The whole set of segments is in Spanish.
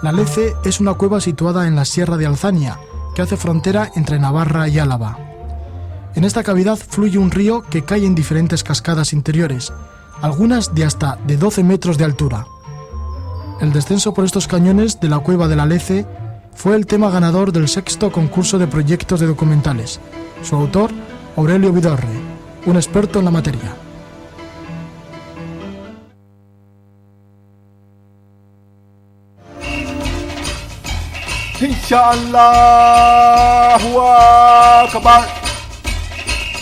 La Lece es una cueva situada en la Sierra de Alzaña, que hace frontera entre Navarra y Álava. En esta cavidad fluye un río que cae en diferentes cascadas interiores, algunas de hasta de 12 metros de altura. El descenso por estos cañones de la cueva de la Lece fue el tema ganador del 6º concurso de proyectos de documentales. Su autor, Aurelio Vidorre, un experto en la materia. Allahu Akbar.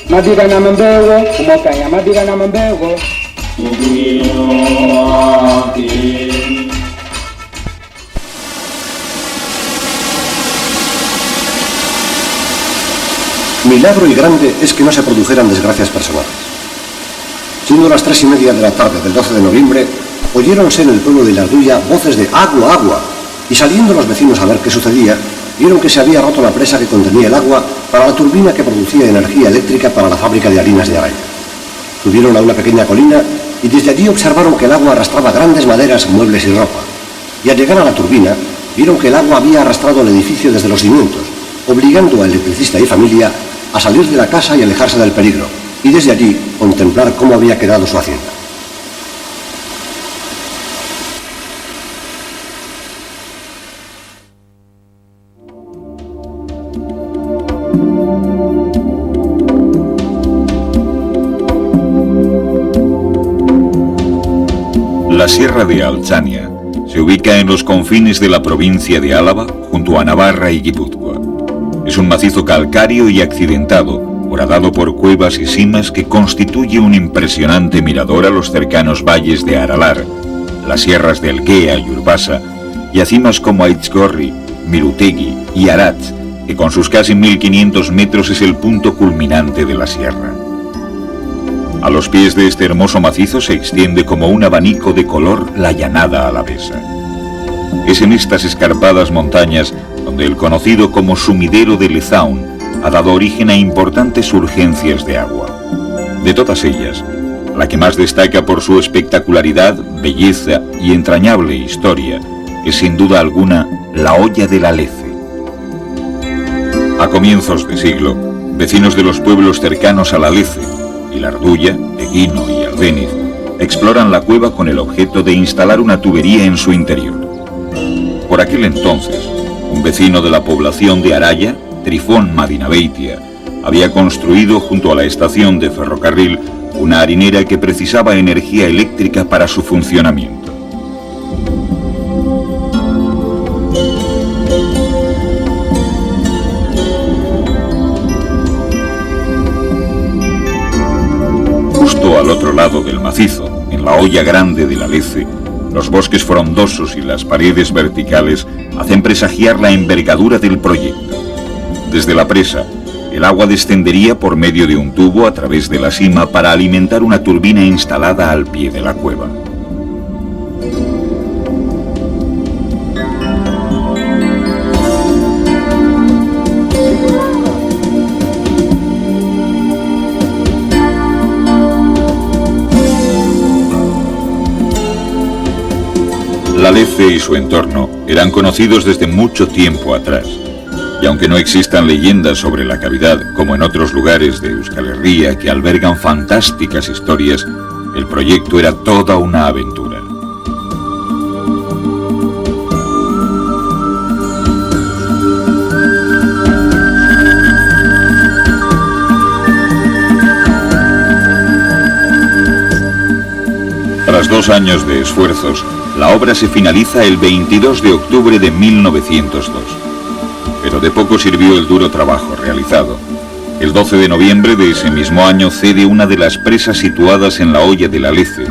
Madiga na mambego, umokanya madiga na mambego. Milagro y grande es que no se produjeran desgracias personales. Siendo las 3:30 de la tarde del 12 de noviembre, oyéronse en el pueblo de La Ardulla voces de agua, agua, y saliendo los vecinos a ver qué sucedía, vieron que se había roto la presa que contenía el agua para la turbina que producía energía eléctrica para la fábrica de harinas de Araya. Subieron a una pequeña colina y desde allí observaron que el agua arrastraba grandes maderas, muebles y ropa. Y al llegar a la turbina, vieron que el agua había arrastrado el edificio desde los cimientos, obligando al electricista y familia a salir de la casa y alejarse del peligro, y desde allí contemplar cómo había quedado su hacienda. La Sierra de Alzaña se ubica en los confines de la provincia de Álava, junto a Navarra y Guipúzcoa. Es un macizo calcáreo y accidentado, horadado por cuevas y simas que constituye un impresionante mirador a los cercanos valles de Aralar, las sierras de Elguea y Urbasa, y a cimas como Aitzgorri, Mirutegui y Aratz, que con sus casi 1500 metros es el punto culminante de la sierra. A los pies de este hermoso macizo se extiende como un abanico de color la llanada alavesa. Es en estas escarpadas montañas donde el conocido como sumidero de Lezaun ha dado origen a importantes urgencias de agua. De todas ellas, la que más destaca por su espectacularidad, belleza y entrañable historia es sin duda alguna la Olla de la Lece. A comienzos de siglo, vecinos de los pueblos cercanos a la Lece, y La Ardulla, Eguino y Albéniz, exploran la cueva con el objeto de instalar una tubería en su interior. Por aquel entonces, un vecino de la población de Araya, Trifón Madinabeitia, había construido junto a la estación de ferrocarril una harinera que precisaba energía eléctrica para su funcionamiento. Justo al otro lado del macizo, en la Olla Grande de la Lece, los bosques frondosos y las paredes verticales hacen presagiar la envergadura del proyecto. Desde la presa, el agua descendería por medio de un tubo a través de la sima para alimentar una turbina instalada al pie de la cueva. La Lece y su entorno eran conocidos desde mucho tiempo atrás, y aunque no existan leyendas sobre la cavidad como en otros lugares de Euskal Herria que albergan fantásticas historias, el proyecto era toda una aventura. Tras 2 años de esfuerzos, la obra se finaliza el 22 de octubre de 1902. Pero de poco sirvió el duro trabajo realizado. El 12 de noviembre de ese mismo año cede una de las presas situadas en la Olla de la Lece,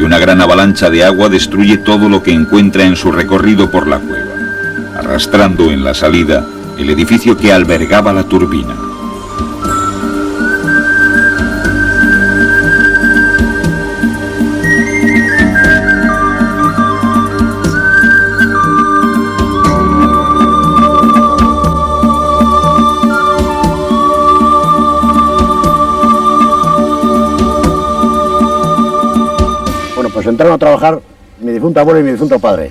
y una gran avalancha de agua destruye todo lo que encuentra en su recorrido por la cueva, arrastrando en la salida el edificio que albergaba la turbina. Entraron a trabajar mi difunto abuelo y mi difunto padre.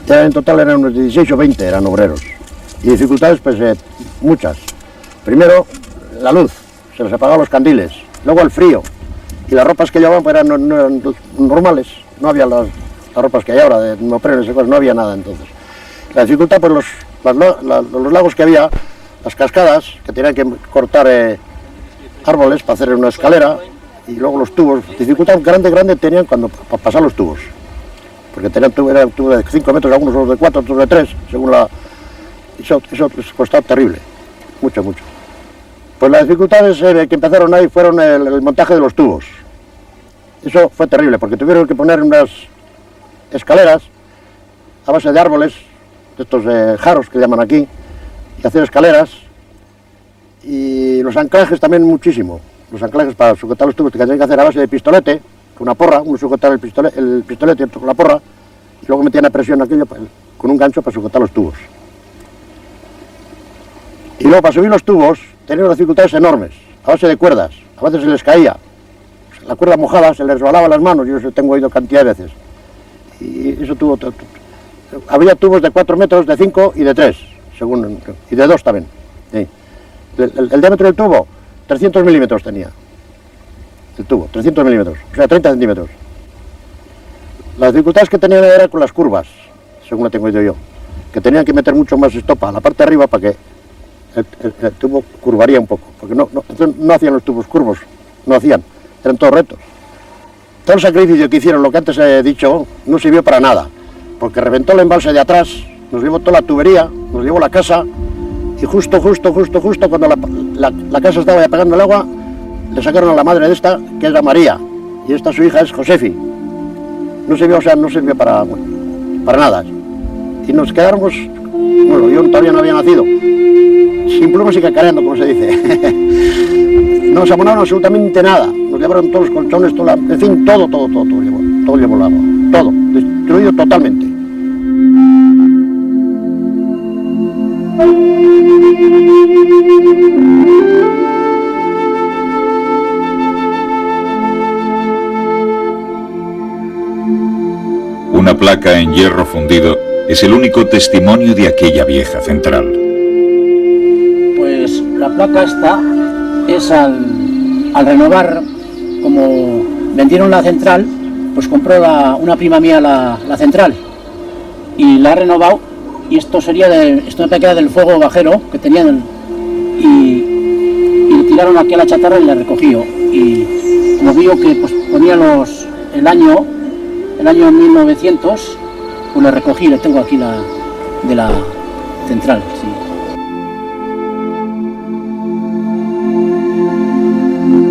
Ya en total eran unos 16 o 20, eran obreros. Y dificultades, pues muchas. Primero, la luz, se les apagaban los candiles. Luego el frío. Y las ropas que llevaban pues, no eran normales. No había las ropas que hay ahora, de neopreno, no había nada entonces. La dificultad, pues los lagos que había, las cascadas, que tenían que cortar árboles para hacer una escalera, y luego los tubos. Dificultad grande tenían para pasar los tubos. Porque tenían tubos de 5 metros, algunos otros de 4, otros de 3, según la... Eso costaba terrible, mucho. Pues las dificultades que empezaron ahí fueron el montaje de los tubos. Eso fue terrible, porque tuvieron que poner unas escaleras a base de árboles, de estos jaros que llaman aquí, y hacer escaleras, y los anclajes también muchísimo. Los anclajes para sujetar los tubos que tenían que hacer a base de pistolete, con una porra, uno sujetaba el pistolete con la porra, y luego metían a presión aquello con un gancho para sujetar los tubos. Y luego para subir los tubos tenían unas dificultades enormes, a base de cuerdas, a veces se les caía, la cuerda mojada se les resbalaba las manos, yo eso tengo oído cantidad de veces. Y eso había tubos de 4 metros, de 5 y de 3, y de 2 también. Sí. El diámetro del tubo, 300 milímetros tenía. El tubo, 300 milímetros, o sea, 30 centímetros. Las dificultades que tenían eran con las curvas, según lo tengo oído yo, que tenían que meter mucho más estopa a la parte de arriba para que el tubo curvaría un poco, porque no hacían los tubos curvos, eran todos rectos. Todo el sacrificio que hicieron, lo que antes he dicho, no sirvió para nada, porque reventó el embalse de atrás, nos llevó toda la tubería, nos llevó la casa, y justo cuando la casa estaba ya pagando el agua, le sacaron a la madre de esta, que es la María, y esta su hija es Josefi. No sirvió para nada. Y nos quedamos, bueno, yo todavía no había nacido, sin plumas y cacareando, como se dice. No nos abonaron absolutamente nada, nos llevaron todos los colchones, en fin, todo llevó el agua, todo, destruido totalmente. Una placa en hierro fundido es el único testimonio de aquella vieja central. Pues la placa esta es al renovar, como vendieron la central, pues compró una prima mía la central y la ha renovado, y esto me queda del fuego bajero que tenían, y le tiraron aquí a la chatarra y la recogió, y como digo que pues ponía el año 1900, pues le recogí, le tengo aquí de la central, sí.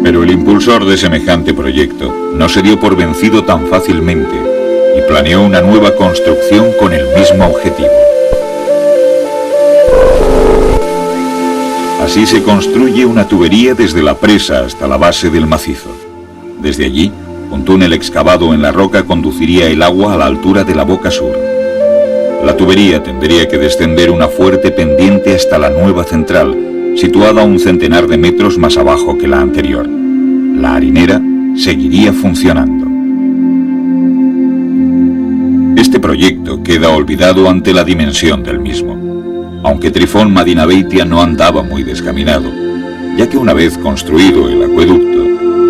Pero el impulsor de semejante proyecto no se dio por vencido tan fácilmente y planeó una nueva construcción con el mismo objetivo. Así se construye una tubería desde la presa hasta la base del macizo. Desde allí, un túnel excavado en la roca conduciría el agua a la altura de la boca sur. La tubería tendría que descender una fuerte pendiente hasta la nueva central, situada a un centenar de metros más abajo que la anterior. La harinera seguiría funcionando. Este proyecto queda olvidado ante la dimensión del mismo, aunque Trifón Madinabeitia no andaba muy descaminado, ya que una vez construido el acueducto,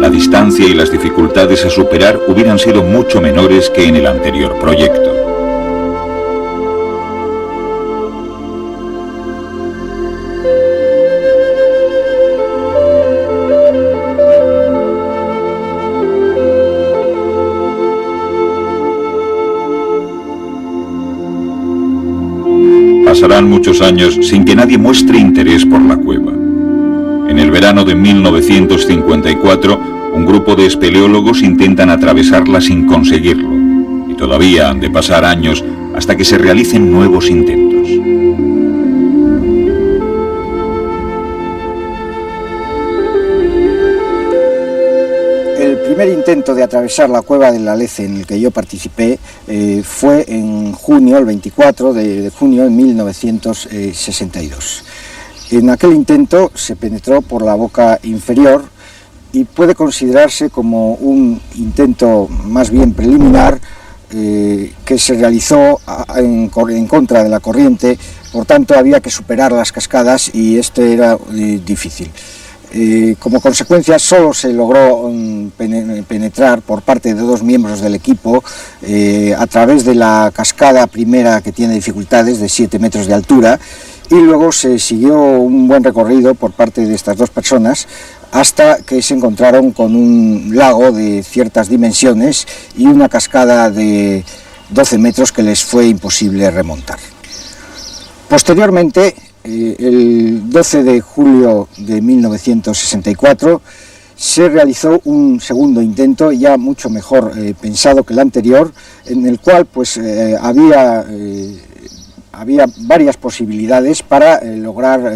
la distancia y las dificultades a superar hubieran sido mucho menores que en el anterior proyecto. Pasarán muchos años sin que nadie muestre interés por la cueva. En el verano de 1954, un grupo de espeleólogos intentan atravesarla sin conseguirlo, y todavía han de pasar años hasta que se realicen nuevos intentos. El primer intento de atravesar la cueva del Alece en el que yo participé fue en junio, el 24 de junio de 1962. En aquel intento se penetró por la boca inferior y puede considerarse como un intento más bien preliminar que que se realizó en contra de la corriente, por tanto había que superar las cascadas y esto era difícil. Como consecuencia solo se logró penetrar por parte de 2 miembros del equipo a través de la cascada primera, que tiene dificultades de 7 metros de altura, y luego se siguió un buen recorrido por parte de estas 2 personas hasta que se encontraron con un lago de ciertas dimensiones y una cascada de 12 metros que les fue imposible remontar. Posteriormente, el 12 de julio de 1964, se realizó un segundo intento, ya mucho mejor pensado que el anterior, en el cual pues, había varias posibilidades para lograr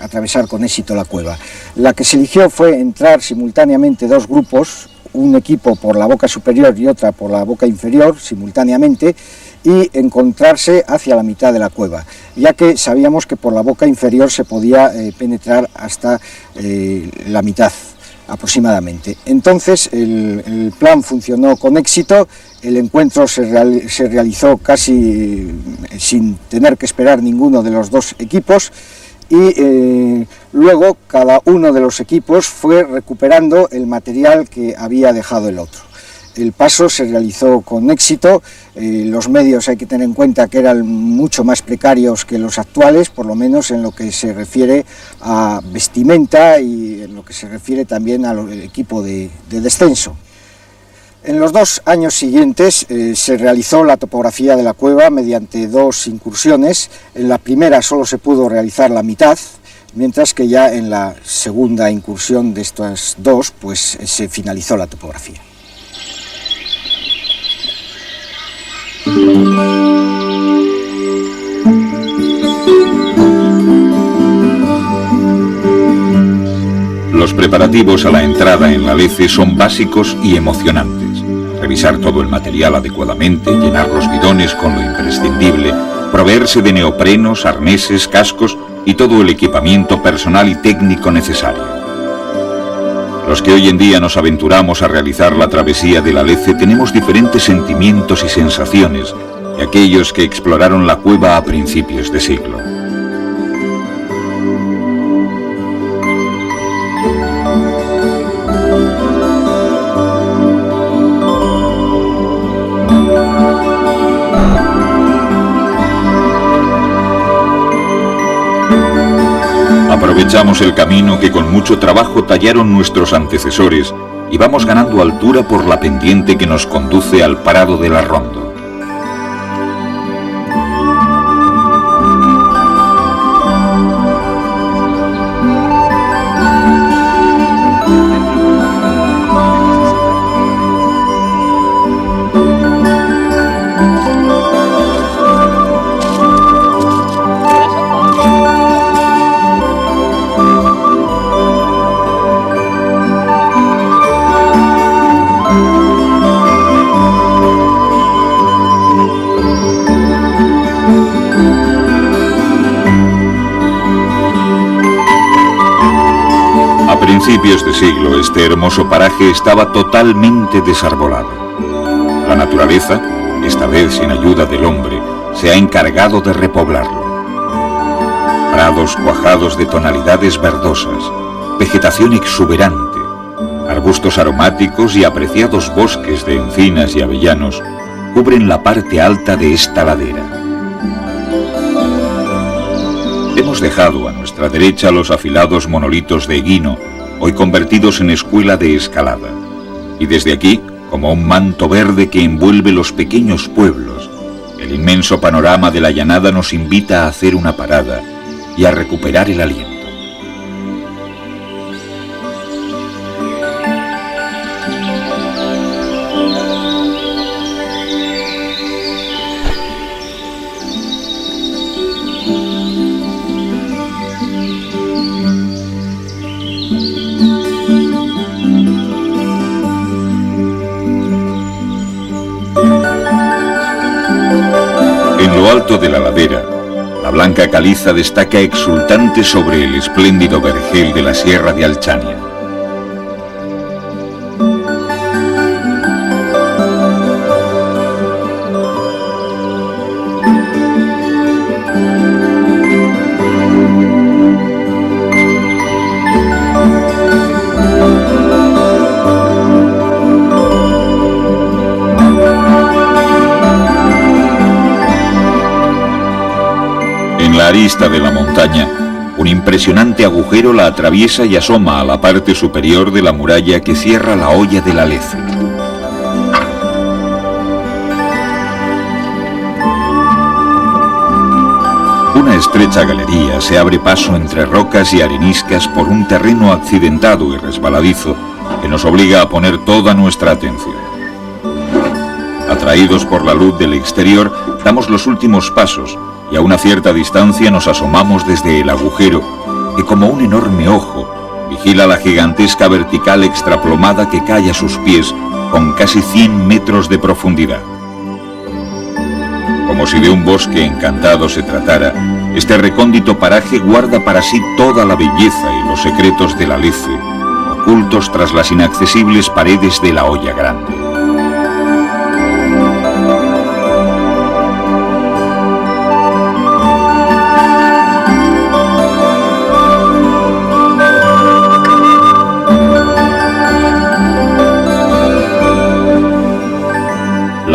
atravesar con éxito la cueva. La que se eligió fue entrar simultáneamente 2 grupos, un equipo por la boca superior y otra por la boca inferior, simultáneamente, y encontrarse hacia la mitad de la cueva, ya que sabíamos que por la boca inferior se podía penetrar hasta la mitad aproximadamente. Entonces el plan funcionó con éxito, el encuentro se realizó casi sin tener que esperar ninguno de los 2 equipos, y luego cada uno de los equipos fue recuperando el material que había dejado el otro. El paso se realizó con éxito, los medios hay que tener en cuenta que eran mucho más precarios que los actuales, por lo menos en lo que se refiere a vestimenta y en lo que se refiere también al equipo de descenso. En los 2 años siguientes se realizó la topografía de la cueva mediante 2 incursiones. En la primera solo se pudo realizar la mitad, mientras que ya en la segunda incursión de estas 2 pues, se finalizó la topografía. Los preparativos a la entrada en la Lece son básicos y emocionantes. Revisar todo el material adecuadamente, llenar los bidones con lo imprescindible, proveerse de neoprenos, arneses, cascos y todo el equipamiento personal y técnico necesario. Los que hoy en día nos aventuramos a realizar la travesía de la Lece tenemos diferentes sentimientos y sensaciones de aquellos que exploraron la cueva a principios de siglo. Aprovechamos el camino que con mucho trabajo tallaron nuestros antecesores y vamos ganando altura por la pendiente que nos conduce al Prado de la Ronda. A principios de siglo, este hermoso paraje estaba totalmente desarbolado. La naturaleza, esta vez sin ayuda del hombre, se ha encargado de repoblarlo. Prados cuajados de tonalidades verdosas, vegetación exuberante, arbustos aromáticos y apreciados bosques de encinas y avellanos cubren la parte alta de esta ladera. Hemos dejado a nuestra derecha los afilados monolitos de Eguino, hoy convertidos en escuela de escalada, y desde aquí, como un manto verde que envuelve los pequeños pueblos, el inmenso panorama de la llanada nos invita a hacer una parada y a recuperar el aliento. En lo alto de la ladera, la blanca caliza destaca exultante sobre el espléndido vergel de la Sierra de Alchania. la arista de la montaña, un impresionante agujero la atraviesa y asoma a la parte superior de la muralla que cierra la hoya del Alece. Una estrecha galería se abre paso entre rocas y areniscas por un terreno accidentado y resbaladizo que nos obliga a poner toda nuestra atención. Atraídos por la luz del exterior, damos los últimos pasos y a una cierta distancia nos asomamos desde el agujero que, como un enorme ojo, vigila la gigantesca vertical extraplomada que cae a sus pies con casi 100 metros de profundidad. Como si de un bosque encantado se tratara, este recóndito paraje guarda para sí toda la belleza y los secretos del Alece, ocultos tras las inaccesibles paredes de la Hoya Grande.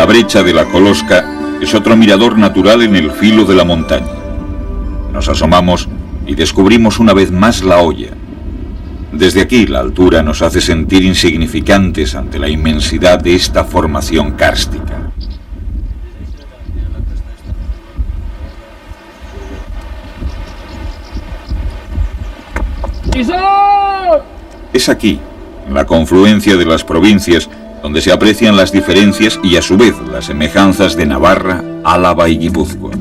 La brecha de la Kolosca es otro mirador natural en el filo de la montaña. Nos asomamos y descubrimos una vez más la hoya. Desde aquí la altura nos hace sentir insignificantes ante la inmensidad de esta formación kárstica. Es aquí, en la confluencia de las provincias, donde se aprecian las diferencias y a su vez las semejanzas de Navarra, Álava y Guipúzcoa.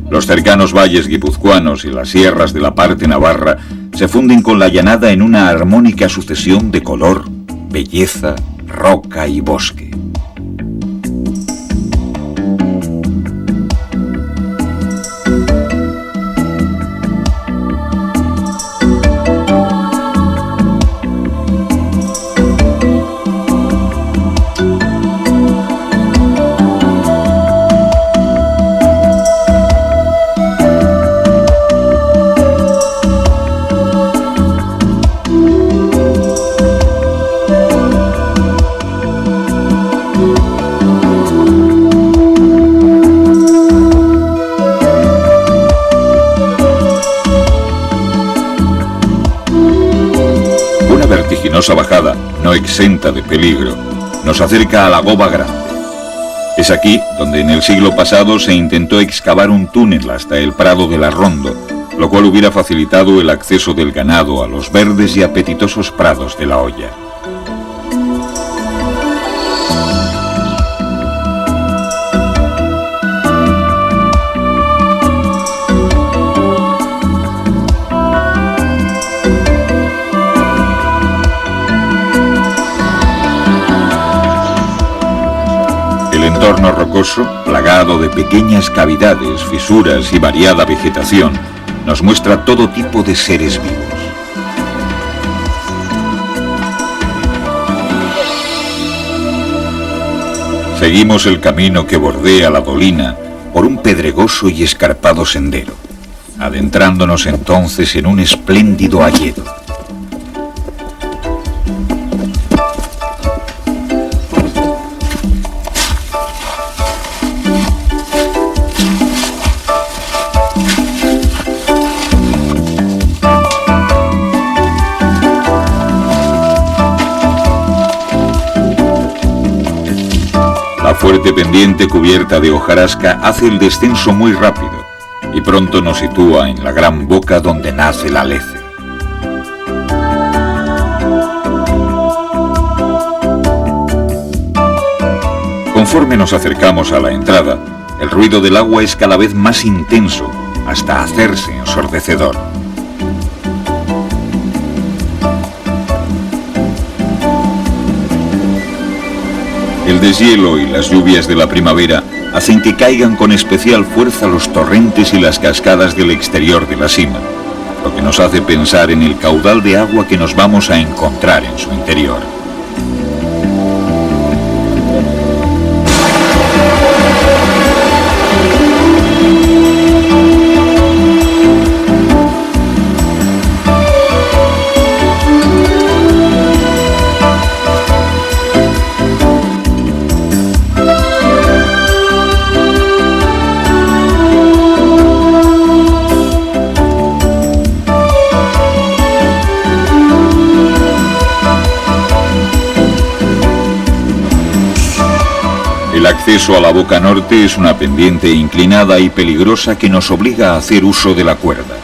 Los cercanos valles guipuzcoanos y las sierras de la parte navarra se funden con la llanada en una armónica sucesión de color, belleza, roca y bosque. Vertiginosa bajada, no exenta de peligro, nos acerca a la Goba Grande. Es aquí donde en el siglo pasado se intentó excavar un túnel hasta el Prado de la Rondo, lo cual hubiera facilitado el acceso del ganado a los verdes y apetitosos prados de la Hoya. El entorno rocoso, plagado de pequeñas cavidades, fisuras y variada vegetación, nos muestra todo tipo de seres vivos. Seguimos el camino que bordea la dolina por un pedregoso y escarpado sendero, adentrándonos entonces en un espléndido hayedo. La fuerte pendiente cubierta de hojarasca hace el descenso muy rápido y pronto nos sitúa en la gran boca donde nace el Alece. Conforme nos acercamos a la entrada, el ruido del agua es cada vez más intenso hasta hacerse ensordecedor. El deshielo y las lluvias de la primavera hacen que caigan con especial fuerza los torrentes y las cascadas del exterior de la sima, lo que nos hace pensar en el caudal de agua que nos vamos a encontrar en su interior. acceso a la boca norte es una pendiente inclinada y peligrosa que nos obliga a hacer uso de la cuerda.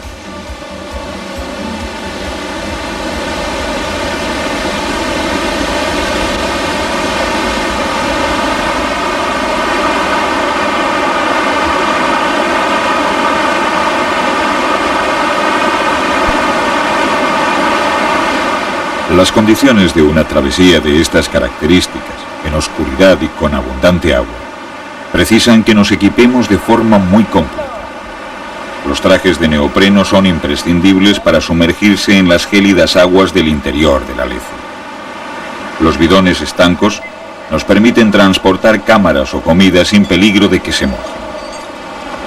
Las condiciones de una travesía de estas características, en oscuridad y con abundante agua, precisan que nos equipemos de forma muy completa. Los trajes de neopreno son imprescindibles para sumergirse en las gélidas aguas del interior del Alezo. Los bidones estancos nos permiten transportar cámaras o comida sin peligro de que se mojen.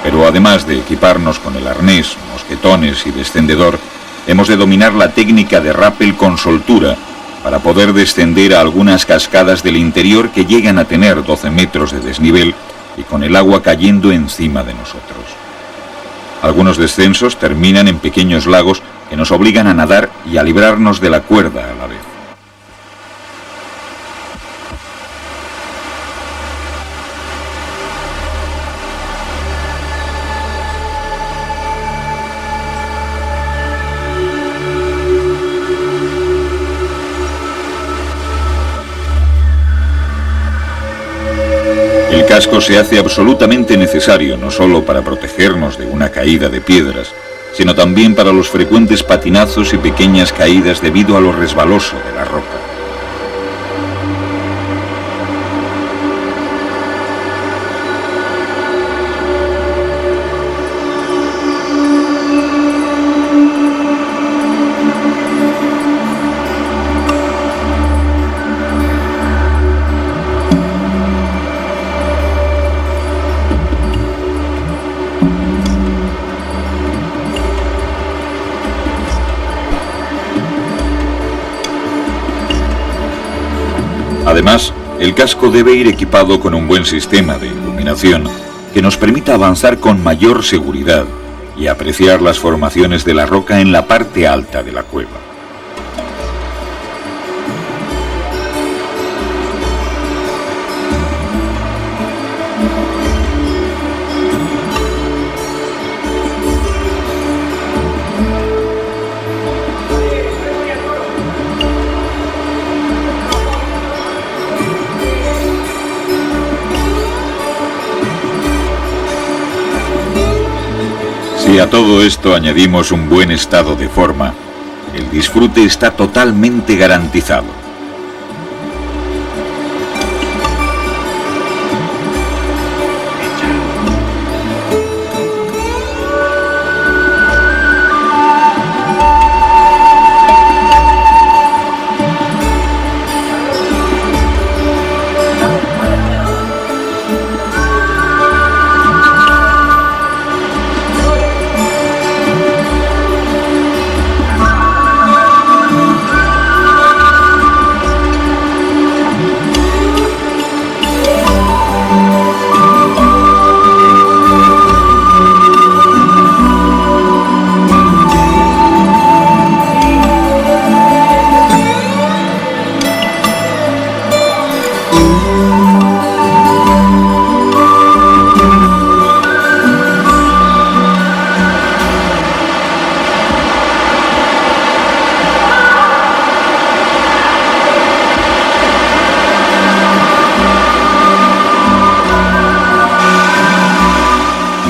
Pero además de equiparnos con el arnés, mosquetones y descendedor, hemos de dominar la técnica de rappel con soltura para poder descender a algunas cascadas del interior que llegan a tener 12 metros de desnivel y con el agua cayendo encima de nosotros. Algunos descensos terminan en pequeños lagos que nos obligan a nadar y a librarnos de la cuerda a la vez. El casco se hace absolutamente necesario no solo para protegernos de una caída de piedras, sino también para los frecuentes patinazos y pequeñas caídas debido a lo resbaloso de la roca. Además, el casco debe ir equipado con un buen sistema de iluminación que nos permita avanzar con mayor seguridad y apreciar las formaciones de la roca en la parte alta de la cueva. Si a todo esto añadimos un buen estado de forma, el disfrute está totalmente garantizado.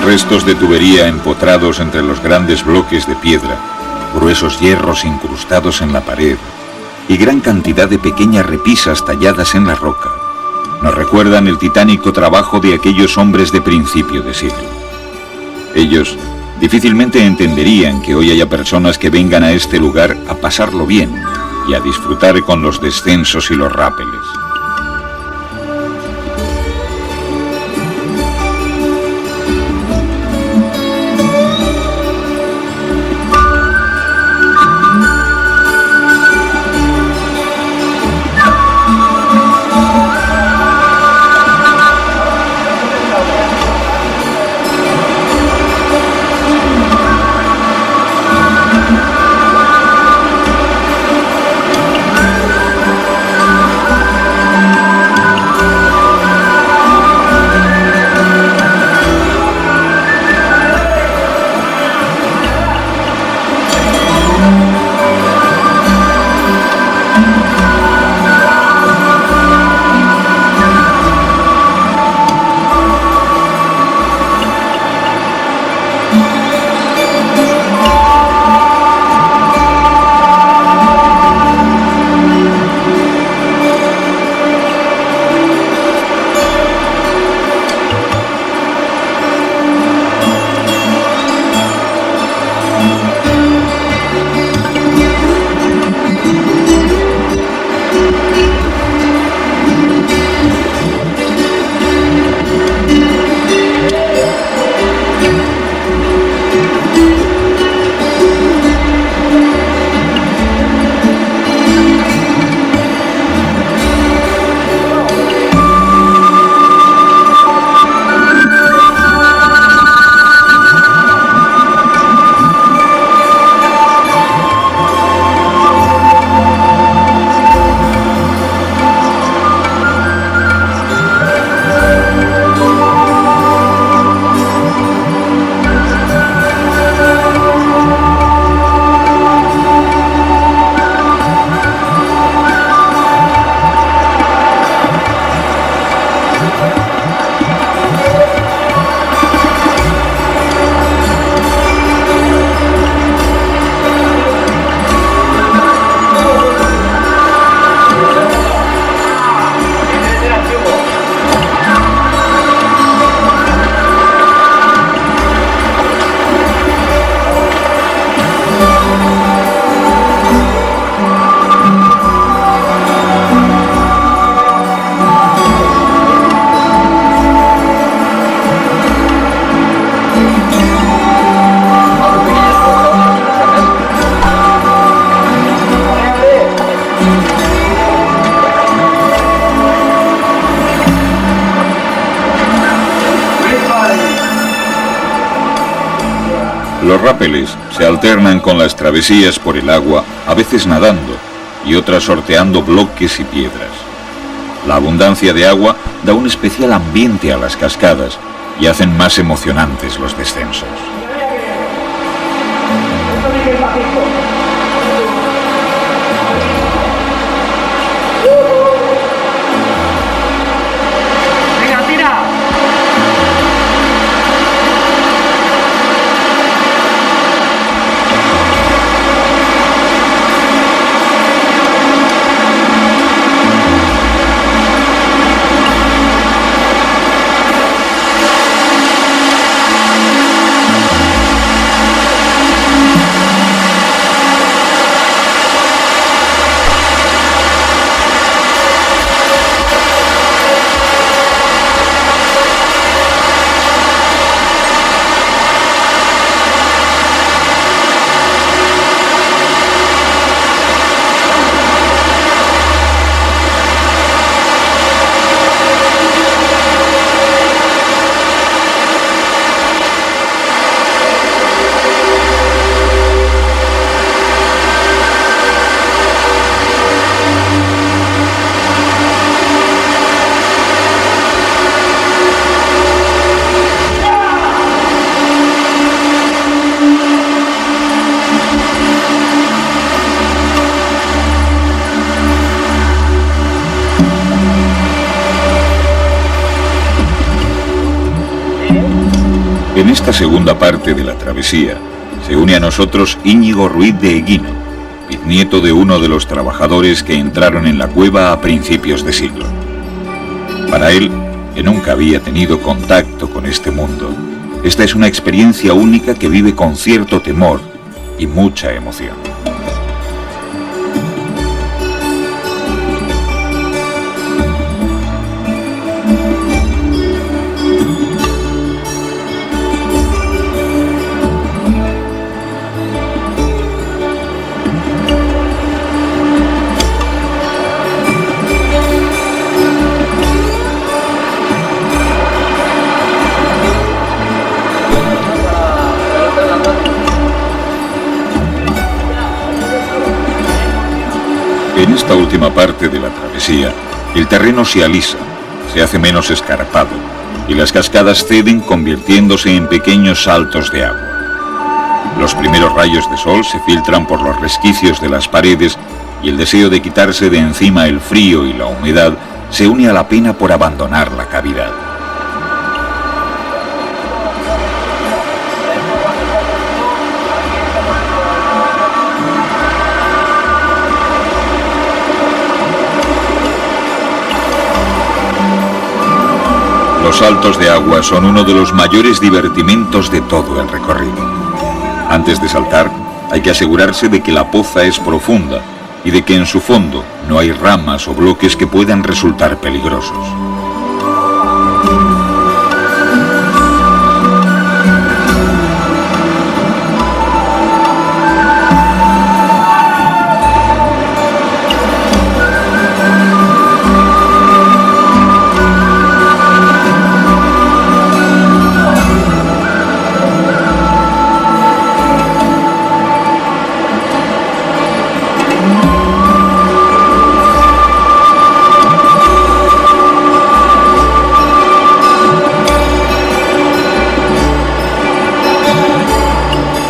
Restos de tubería empotrados entre los grandes bloques de piedra, gruesos hierros incrustados en la pared y gran cantidad de pequeñas repisas talladas en la roca nos recuerdan el titánico trabajo de aquellos hombres de principio de siglo. Ellos difícilmente entenderían que hoy haya personas que vengan a este lugar a pasarlo bien y a disfrutar con los descensos y los rápeles. Los rápeles se alternan con las travesías por el agua, a veces nadando y otras sorteando bloques y piedras. La abundancia de agua da un especial ambiente a las cascadas y hacen más emocionantes los descensos. En esta segunda parte de la travesía se une a nosotros Íñigo Ruiz de Eguino, bisnieto de uno de los trabajadores que entraron en la cueva a principios de siglo. Para él, que nunca había tenido contacto con este mundo, esta es una experiencia única que vive con cierto temor y mucha emoción. En esta última parte de la travesía, el terreno se alisa, se hace menos escarpado y las cascadas ceden convirtiéndose en pequeños saltos de agua. Los primeros rayos de sol se filtran por los resquicios de las paredes y el deseo de quitarse de encima el frío y la humedad se une a la pena por abandonar la cavidad. Los saltos de agua son uno de los mayores divertimentos de todo el recorrido. Antes de saltar, hay que asegurarse de que la poza es profunda y de que en su fondo no hay ramas o bloques que puedan resultar peligrosos.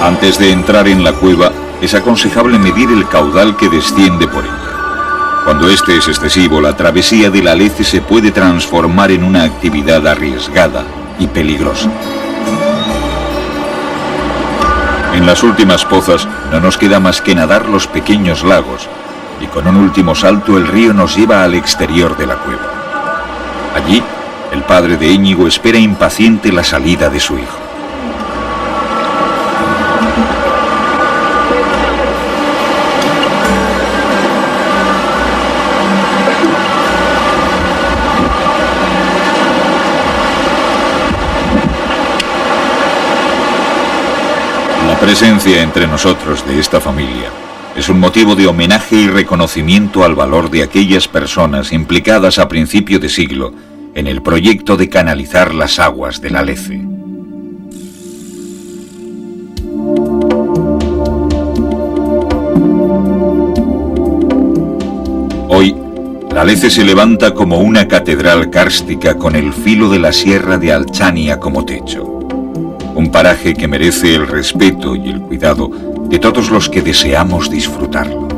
Antes de entrar en la cueva, es aconsejable medir el caudal que desciende por ella. Cuando este es excesivo, la travesía del Alece se puede transformar en una actividad arriesgada y peligrosa. En las últimas pozas no nos queda más que nadar los pequeños lagos, y con un último salto el río nos lleva al exterior de la cueva. Allí, el padre de Íñigo espera impaciente la salida de su hijo. La presencia entre nosotros de esta familia es un motivo de homenaje y reconocimiento al valor de aquellas personas implicadas a principio de siglo en el proyecto de canalizar las aguas del Alece. Alece se levanta como una catedral kárstica con el filo de la Sierra de Alchania como techo. Un paraje que merece el respeto y el cuidado de todos los que deseamos disfrutarlo.